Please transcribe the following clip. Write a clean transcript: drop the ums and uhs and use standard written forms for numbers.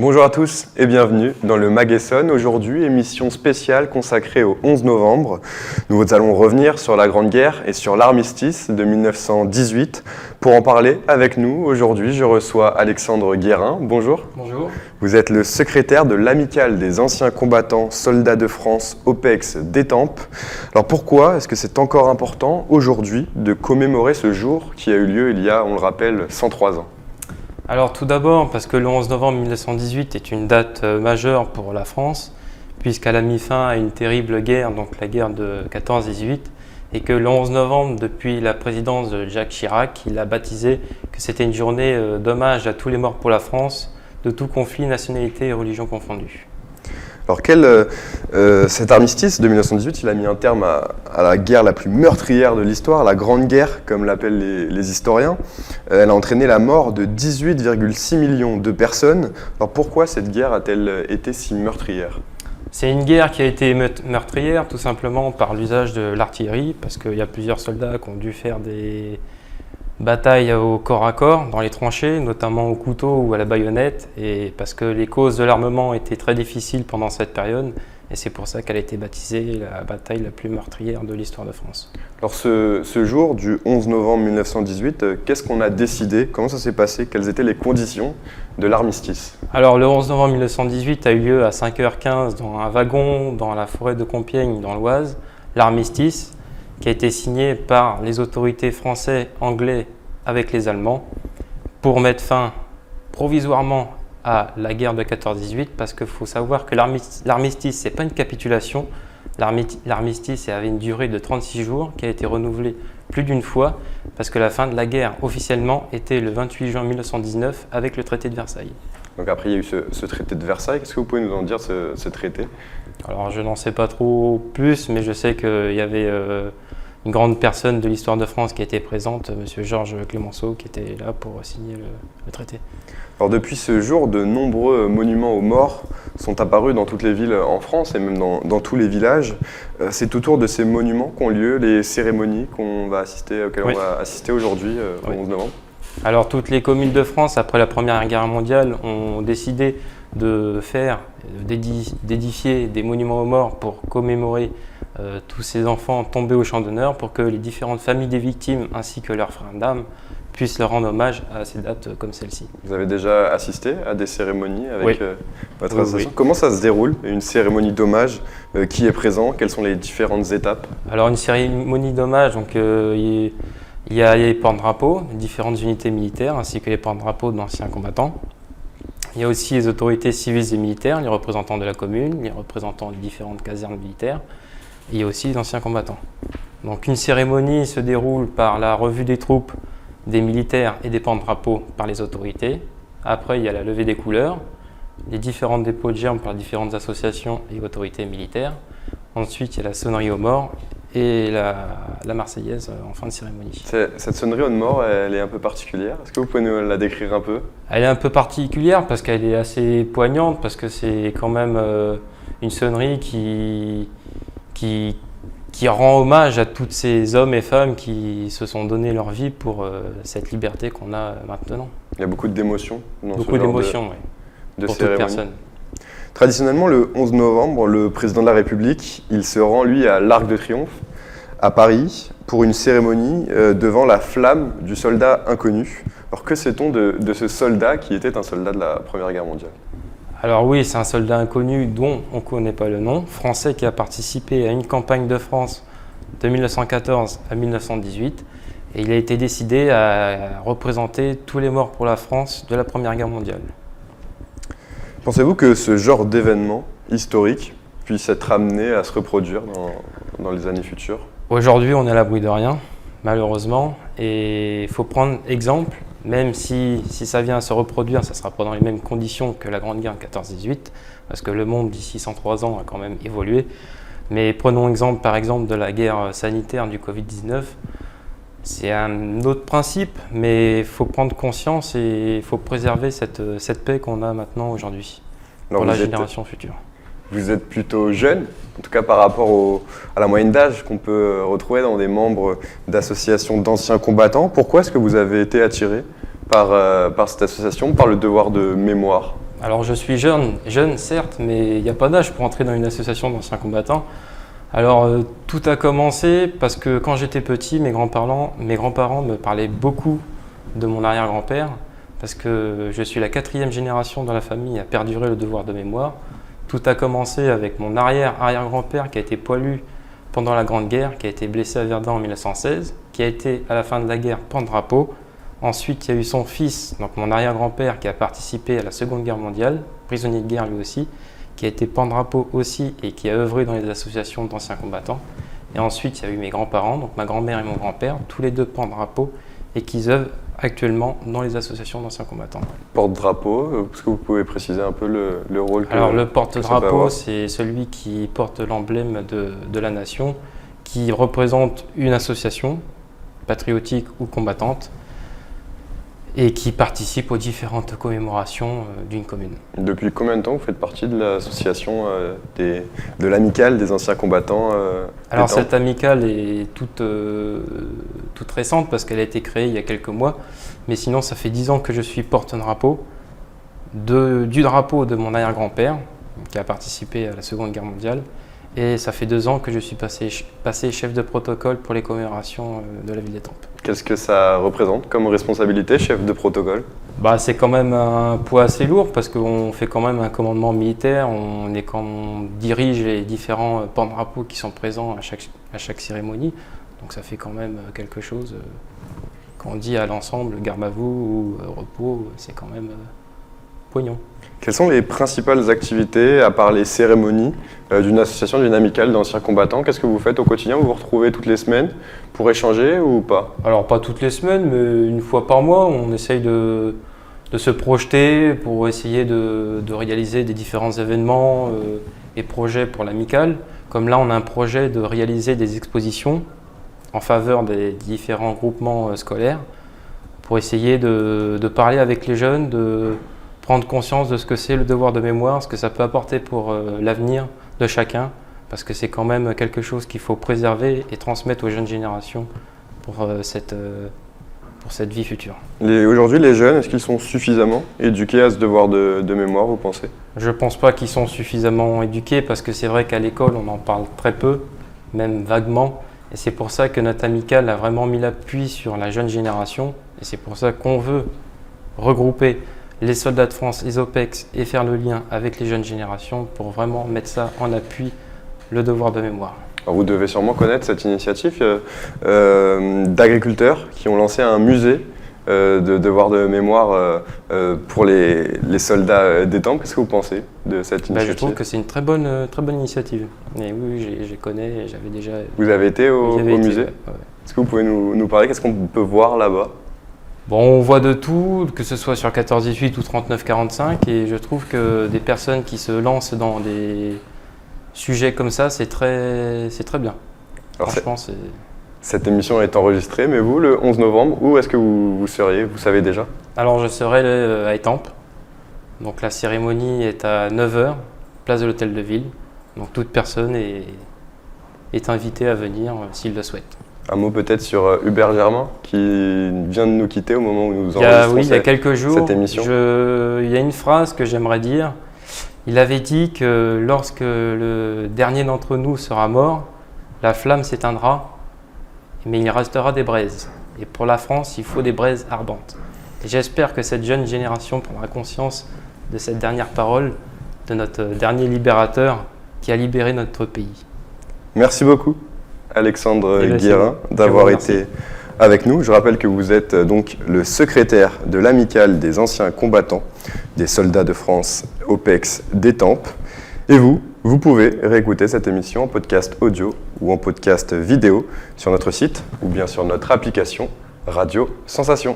Bonjour à tous et bienvenue dans le Mag Essonne. Aujourd'hui, émission spéciale consacrée au 11 novembre. Nous allons revenir sur la Grande Guerre et sur l'armistice de 1918. Pour en parler avec nous, aujourd'hui, je reçois Alexandre Guérin. Bonjour. Bonjour. Vous êtes le secrétaire de l'Amicale des anciens combattants soldats de France OPEX d'Étampes. Alors pourquoi est-ce que c'est encore important aujourd'hui de commémorer ce jour qui a eu lieu il y a, on le rappelle, 103 ans ? Alors tout d'abord parce que le 11 novembre 1918 est une date majeure pour la France, puisqu'elle a mis fin à une terrible guerre, donc la guerre de 14-18, et que le 11 novembre, depuis la présidence de Jacques Chirac, il a baptisé que c'était une journée d'hommage à tous les morts pour la France, de tout conflit, nationalité et religion confondues. Alors cet armistice de 1918, il a mis un terme à la guerre la plus meurtrière de l'histoire, la Grande Guerre, comme l'appellent les historiens. Elle a entraîné la mort de 18,6 millions de personnes. Alors pourquoi cette guerre a-t-elle été si meurtrière ? C'est une guerre qui a été meurtrière tout simplement par l'usage de l'artillerie, parce qu'il y a plusieurs soldats qui ont dû faire des batailles au corps à corps, dans les tranchées, notamment au couteau ou à la baïonnette, et parce que les causes de l'armement étaient très difficiles pendant cette période, et c'est pour ça qu'elle a été baptisée la bataille la plus meurtrière de l'histoire de France. Alors ce jour du 11 novembre 1918, qu'est-ce qu'on a décidé ? Comment ça s'est passé ? Quelles étaient les conditions de l'armistice ? Alors le 11 novembre 1918 a eu lieu à 5h15 dans un wagon dans la forêt de Compiègne, dans l'Oise, l'armistice, qui a été signé par les autorités français, anglais avec les Allemands pour mettre fin provisoirement à la guerre de 14-18, parce qu'il faut savoir que l'armistice, ce n'est pas une capitulation. L'armistice avait une durée de 36 jours qui a été renouvelée plus d'une fois, parce que la fin de la guerre officiellement était le 28 juin 1919 avec le traité de Versailles. Donc après il y a eu ce traité de Versailles, qu'est-ce que vous pouvez nous en dire ce traité ? Alors je n'en sais pas trop plus, mais je sais qu'il y avait une grande personne de l'histoire de France qui était présente, M. Georges Clemenceau, qui était là pour signer le traité. Alors depuis ce jour, de nombreux monuments aux morts sont apparus dans toutes les villes en France et même dans tous les villages. C'est autour de ces monuments qu'ont lieu les cérémonies auxquelles on va assister aujourd'hui, au 11 novembre. Alors toutes les communes de France, après la Première Guerre mondiale, ont décidé d'édifier des monuments aux morts pour commémorer tous ces enfants tombés au champ d'honneur, pour que les différentes familles des victimes ainsi que leurs frères d'armes puissent leur rendre hommage à ces dates comme celle-ci. Vous avez déjà assisté à des cérémonies avec votre association ? Oui. Comment ça se déroule, une cérémonie d'hommage ? Qui est présent ? Quelles sont les différentes étapes ? Alors une cérémonie d'hommage, donc il y a les porte-drapeaux, différentes unités militaires ainsi que les porte-drapeaux d'anciens combattants. Il y a aussi les autorités civiles et militaires, les représentants de la commune, les représentants des différentes casernes militaires. Et il y a aussi les anciens combattants. Donc une cérémonie se déroule par la revue des troupes, des militaires et des porte-drapeaux par les autorités. Après, il y a la levée des couleurs, les différents dépôts de germes par différentes associations et autorités militaires. Ensuite, il y a la sonnerie aux morts et la Marseillaise en fin de cérémonie. Cette sonnerie aux morts, elle est un peu particulière. Est-ce que vous pouvez nous la décrire un peu ? Elle est un peu particulière parce qu'elle est assez poignante, parce que c'est quand même une sonnerie qui rend hommage à tous ces hommes et femmes qui se sont donné leur vie pour cette liberté qu'on a maintenant. Il y a beaucoup d'émotions dans beaucoup d'émotions, de pour toute cérémonie. personne. Traditionnellement, le 11 novembre, le président de la République, il se rend, lui, à l'Arc de Triomphe, à Paris, pour une cérémonie devant la flamme du soldat inconnu. Alors que sait-on de ce soldat qui était un soldat de la Première Guerre mondiale ? Alors oui, c'est un soldat inconnu dont on ne connaît pas le nom, français qui a participé à une campagne de France de 1914 à 1918, et il a été décidé à représenter tous les morts pour la France de la Première Guerre mondiale. Pensez-vous que ce genre d'événement historique puisse être amené à se reproduire dans les années futures ? Aujourd'hui, on est à l'abri de rien, malheureusement, et il faut prendre exemple, même si ça vient à se reproduire, ça ne sera pas dans les mêmes conditions que la Grande Guerre de 14-18, parce que le monde d'ici 103 ans a quand même évolué. Mais prenons exemple, par exemple, de la guerre sanitaire du Covid-19. C'est un autre principe, mais il faut prendre conscience et il faut préserver cette paix qu'on a maintenant aujourd'hui pour la génération future. Vous êtes plutôt jeune, en tout cas par rapport à la moyenne d'âge qu'on peut retrouver dans des membres d'associations d'anciens combattants. Pourquoi est-ce que vous avez été attiré par cette association, par le devoir de mémoire ? Alors je suis jeune certes, mais il n'y a pas d'âge pour entrer dans une association d'anciens combattants. Alors tout a commencé parce que quand j'étais petit, mes grands-parents me parlaient beaucoup de mon arrière-grand-père, parce que je suis la 4e génération dans la famille à perdurer le devoir de mémoire. Tout a commencé avec mon arrière-grand-père qui a été poilu pendant la Grande Guerre, qui a été blessé à Verdun en 1916, qui a été à la fin de la guerre porte-drapeau. Ensuite, il y a eu son fils, donc mon arrière-grand-père, qui a participé à la Seconde Guerre mondiale, prisonnier de guerre lui aussi, qui a été porte-drapeau aussi et qui a œuvré dans les associations d'anciens combattants. Et ensuite, il y a eu mes grands-parents, donc ma grand-mère et mon grand-père, tous les deux porte-drapeau et qui œuvrent actuellement dans les associations d'anciens combattants. Porte-drapeau, est-ce que vous pouvez préciser un peu le rôle que Alors le que ça peut porte-drapeau, avoir c'est celui qui porte l'emblème de la nation, qui représente une association patriotique ou combattante et qui participe aux différentes commémorations d'une commune. Depuis combien de temps vous faites partie de l'association de l'amicale des anciens combattants Alors des temps cette amicale est toute récente parce qu'elle a été créée il y a quelques mois, mais sinon ça fait 10 ans que je suis porte-drapeau du drapeau de mon arrière-grand-père qui a participé à la Seconde Guerre mondiale, et ça fait 2 ans que je suis passé chef de protocole pour les commémorations de la ville d'Étampes. Qu'est-ce que ça représente comme responsabilité, chef de protocole? C'est quand même un poids assez lourd parce qu'on fait quand même un commandement militaire, on dirige les différents porte-drapeaux qui sont présents à chaque cérémonie, donc ça fait quand même quelque chose. Quand on dit à l'ensemble garde à vous ou repos, c'est quand même poignant. Quelles sont les principales activités, à part les cérémonies, d'une association, d'une amicale d'anciens combattants? Qu'est-ce que vous faites au quotidien? Vous vous retrouvez toutes les semaines pour échanger ou pas? Alors pas toutes les semaines, mais une fois par mois, on essaye de se projeter pour essayer de réaliser des différents événements et projets pour l'amicale. Comme là, on a un projet de réaliser des expositions en faveur des différents groupements scolaires pour essayer de parler avec les jeunes, de prendre conscience de ce que c'est le devoir de mémoire, ce que ça peut apporter pour l'avenir de chacun, parce que c'est quand même quelque chose qu'il faut préserver et transmettre aux jeunes générations pour cette vie future. Aujourd'hui, les jeunes, est-ce qu'ils sont suffisamment éduqués à ce devoir de mémoire, vous pensez? Je ne pense pas qu'ils sont suffisamment éduqués, parce que c'est vrai qu'à l'école, on en parle très peu, même vaguement, et c'est pour ça que notre amicale a vraiment mis l'appui sur la jeune génération, et c'est pour ça qu'on veut regrouper les soldats de France, les OPEX, et faire le lien avec les jeunes générations pour vraiment mettre ça en appui, le devoir de mémoire. Alors vous devez sûrement connaître cette initiative d'agriculteurs qui ont lancé un musée de devoir de mémoire pour les soldats d'Étampes. Qu'est-ce que vous pensez de cette initiative? Je trouve que c'est une très bonne initiative. Et oui, je connais, j'avais déjà... Vous avez été au musée? Ouais. Est-ce que vous pouvez nous parler? Qu'est-ce qu'on peut voir là-bas? On voit de tout, que ce soit sur 14-18 ou 39-45, et je trouve que des personnes qui se lancent dans des sujets comme ça, c'est très bien. Alors franchement, cette émission est enregistrée, mais vous, le 11 novembre, où est-ce que vous seriez? Vous savez déjà? Alors je serai à Étampes, donc la cérémonie est à 9h, place de l'Hôtel de Ville, donc toute personne est invitée à venir s'il le souhaite. Un mot peut-être sur Hubert Germain, qui vient de nous quitter au moment où nous enregistrons il y a quelques jours, cette émission. Il y a une phrase que j'aimerais dire. Il avait dit que lorsque le dernier d'entre nous sera mort, la flamme s'éteindra, mais il restera des braises. Et pour la France, il faut des braises ardentes. Et j'espère que cette jeune génération prendra conscience de cette dernière parole de notre dernier libérateur qui a libéré notre pays. Merci beaucoup, Alexandre Guérin, d'avoir été avec nous. Je rappelle que vous êtes donc le secrétaire de l'amicale des anciens combattants, des soldats de France, OPEX d'Étampes. Et vous pouvez réécouter cette émission en podcast audio ou en podcast vidéo sur notre site ou bien sur notre application Radio Sensation.